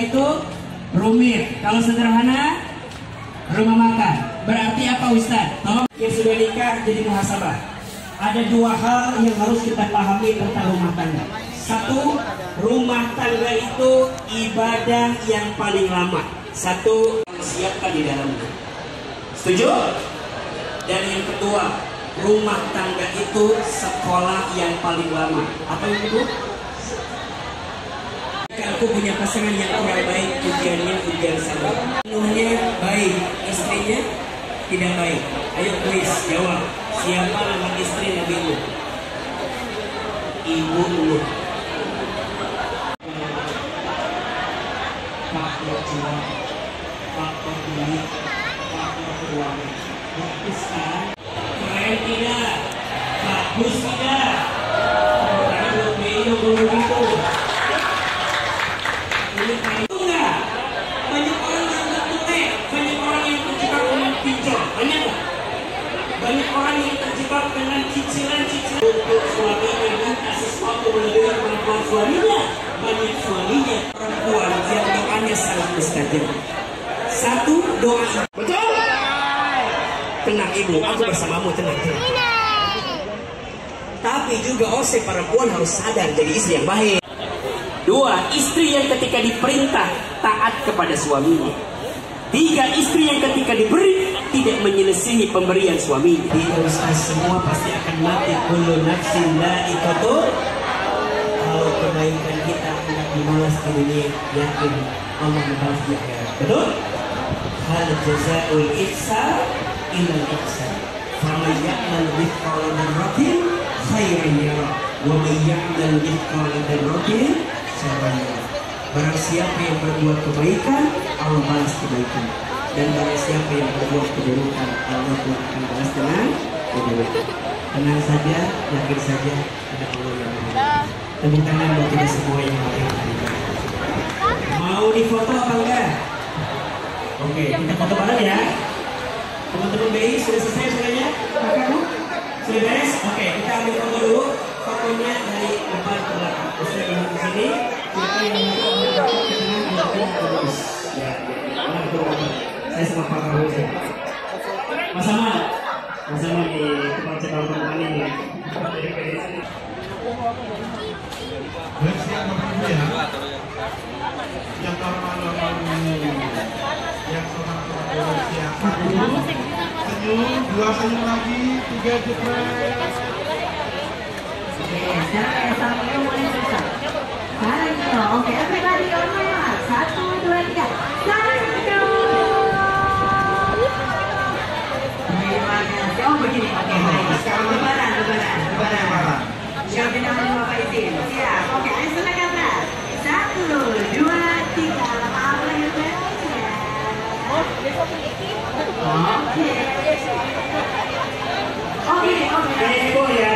itu rumit. Kalau sederhana, rumah makan. Berarti apa Ustaz? Tolong yang sudah nikah jadi muhasabah. Ada dua hal yang harus kita pahami tentang rumah tangga. Satu, rumah tangga itu ibadah yang paling lama. Satu, siapkan di dalamnya. Setuju? Dan yang kedua, rumah tangga itu sekolah yang paling lama. Apa itu? Aku punya pasangan yang kurang baik, ujiannya ujian sabar. Penuhnya baik, istrinya tidak baik. Ayo please jawab. Siapa nama istri Nabi Nuh? Ibu Nuh. Faktor jiwa, faktor duit, faktor keuangan. Bagus kan? Keren tidak? Bagus tidak? Karena belum minum belum begitu. Itu enggak? Banyak orang yang tertutup, banyak orang yang terjebak dengan pinjol, banyak enggak? Banyak orang yang terjebak dengan cicilan-cicilan untuk suaminya minta sesuatu melebihi kemampuan suaminya. Banyak suaminya perempuan yang doanya sangat mustajab. Satu, doa. Betul? Tenang ibu, aku bersamamu, tenang. Tapi juga perempuan harus sadar jadi istri yang baik. Dua, istri yang ketika diperintah taat kepada suaminya. Tiga, istri yang ketika diberi tidak menyelesaikan pemberian suaminya. Di Ustaz semua pasti akan mati. Kullu nafsin dha'iqatul. Kalau kebaikan kita tidak dibalas di dunia, yakin Allah membalas di akhirat. Betul? Hal jazaa'ul ihsan illa al-ihsan. Faman ya'mal mithqala dzarratin khairan yarah wa man ya'mal mithqala dzarratin syarran yarah. Barang siapa yang berbuat kebaikan, Allah balas kebaikan. Dan barang siapa yang berbuat keburukan, Allah pun akan balas dengan keburukan. Tenang saja, yakin saja, ada Allah yang Maha. Tepuk tangan buat kita semua yang hadir. Mau difoto apa enggak? Oke, kita foto bareng ya. Teman-teman BI sudah selesai semuanya? Kakakmu? Sudah beres? Oke, kita ambil foto dulu. Fotonya dari depan ke belakang. Saya duduk di sini. Siapa yang saya sama Pak Raul. Mas Ahmad di tukang cekal perempuan ini. Siap Bapak ya. Yang normal yang sama-sama siap. Senyum, dua senyum lagi, tiga jepret. Sekarang sama mulai selesai. Sekarang itu, oke, everybody on my mark. 1, 2, 3. Sekarang itu. Terima kasih. Oh begini, oke baik. Lebaran. Siapin tangan Bapak izin. Siap. Oke, ayo silakan lah. 1, 2, 3. Apa yang beresnya? Oke. Ibu ya.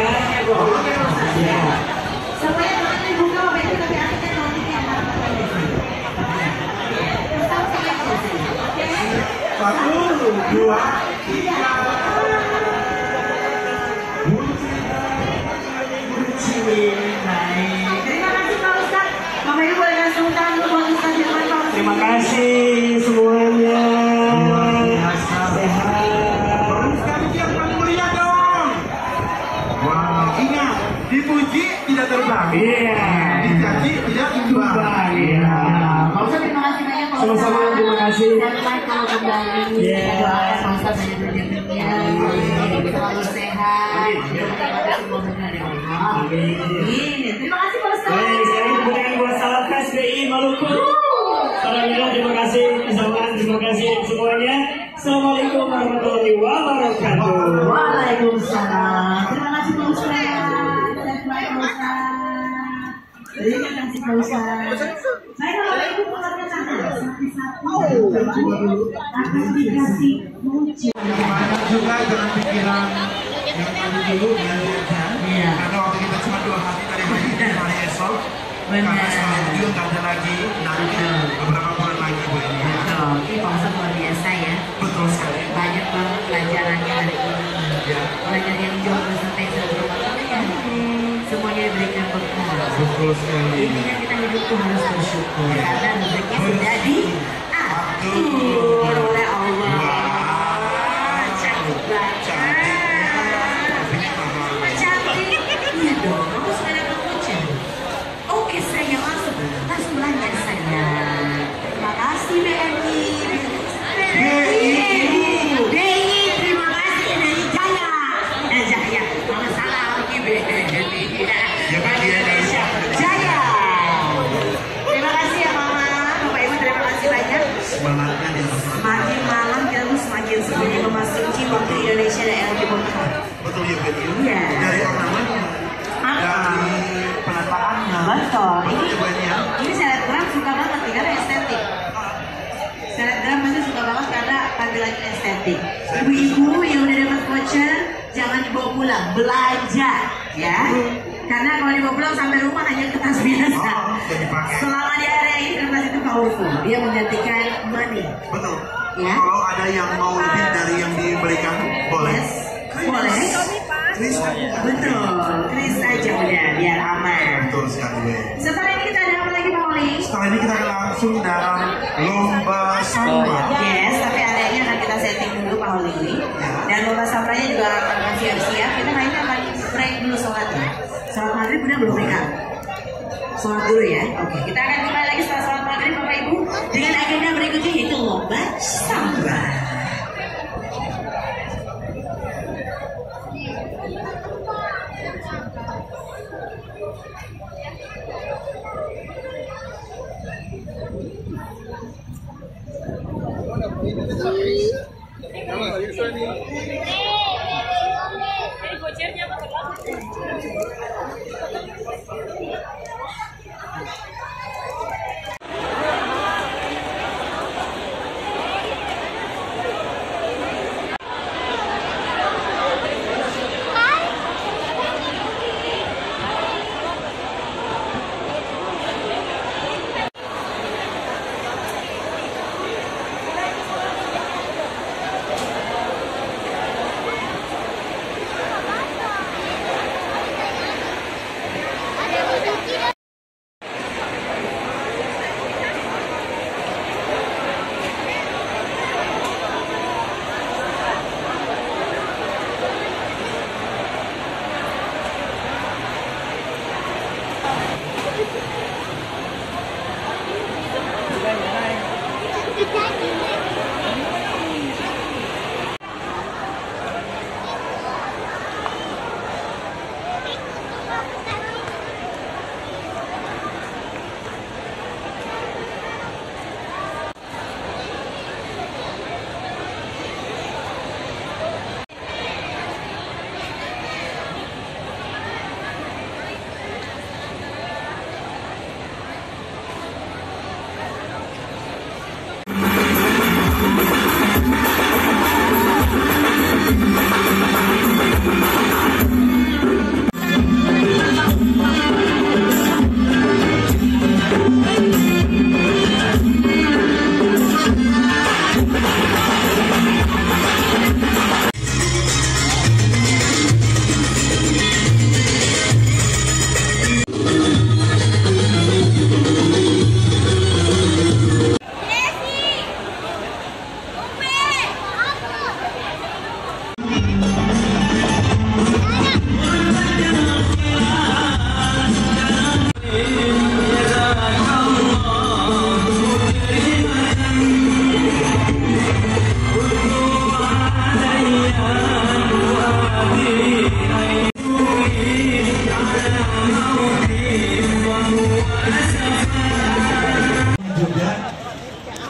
Semuanya tangan dibuka Bapak Ibu, tapi akhirnya notifnya Satu, dua, tiga. Terima kasih Pak Ustaz. Bapak Ibu boleh langsung tangan buat Ustaz Firman Pak Ustaz. Terima kasih semuanya. Sehat. Terus kali yang paling mulia dong. Wah, ingat, dipuji tidak terbang. Iya. Dicaci tidak tumbang. Iya. Pak Ustaz terima kasih banyak Pak Ustaz. Sama-sama, terima kasih. Dan kalau kembali, doa Pak Ustaz banyak rezekinya, selalu sehat, mendapatkan semua benar ya Allah. Amin. Terima kasih Pak Ustaz. Baik, sekarang kemudian buat salam khas BI Maluku. Alhamdulillah, terima kasih kesamaan, terima kasih semuanya. Assalamualaikum warahmatullahi wabarakatuh. Waalaikumsalam. Terima kasih Pak Ustaz. Terima kasih. Terima kasih Pak Ustaz. Saya kalau ibu keluarga tangan satu-satu akan dikasih muncul. Banyak juga dengan pikiran yang tadi dulu biar aja. Iya. Karena waktu kita cuma 2 hari dari hari esok. Benar. Karena setelah itu nggak ada lagi nanti beberapa bulan lagi Bu ini. Betul. Ini Pak Ustaz luar biasa ya. Betul sekali. Banyak banget pelajarannya hari ini. Ya. Mulai dari yang jomblo sampai yang sebelum semuanya diberikan berkah. Betul sekali. Intinya kita hidup tuh harus bersyukur karena rezekinya sudah diatur oleh Allah. Cantik banget. Cantik. Iya dong, kamu sudah dapat voucher. Oke sayang, langsung belanja sayang. Terima kasih BNI. Terima kasih dari Jaya. Jaya, kalau salah lagi BNI. Jaya. Terima kasih ya Mama, Bapak Ibu terima kasih banyak. Semangatnya di atas. Semakin malam kita tuh semakin semangat memasuki waktu Indonesia dan era Timur. Betul ya Betty. Iya. Dari ornamen, dari penataannya. Betul. Ini Ini selebgram suka banget nih karena estetik. Selebgram pasti suka banget karena tampilannya estetik. Ibu-ibu yang udah dapat voucher jangan dibawa pulang, belanja ya. Karena kalau dibawa pulang sampai rumah hanya kertas biasa. Selama di area ini kertas itu powerful, dia menggantikan money. Betul. Ya. Kalau ada yang mau lebih dari yang diberikan, boleh. Yes. Boleh. Kris aja. Betul. Kris aja udah biar aman. Betul sekali. Setelah ini kita ada apa lagi Pak Oli? Setelah ini kita akan langsung dalam lomba samba. Yes, tapi areanya akan kita setting dulu Pak Oli. Dan lomba samranya juga akan siap-siap. Kita mainnya akan break dulu sholat ya. Sholat maghrib udah belum mereka? Sholat dulu ya. Oke, kita akan kembali lagi setelah sholat maghrib Bapak Ibu dengan agenda berikutnya yaitu lomba samba.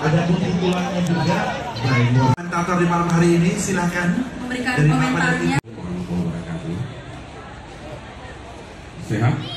Ada kumpulannya juga. Komentator di malam hari ini silakan memberikan dari komentarnya. Sehat?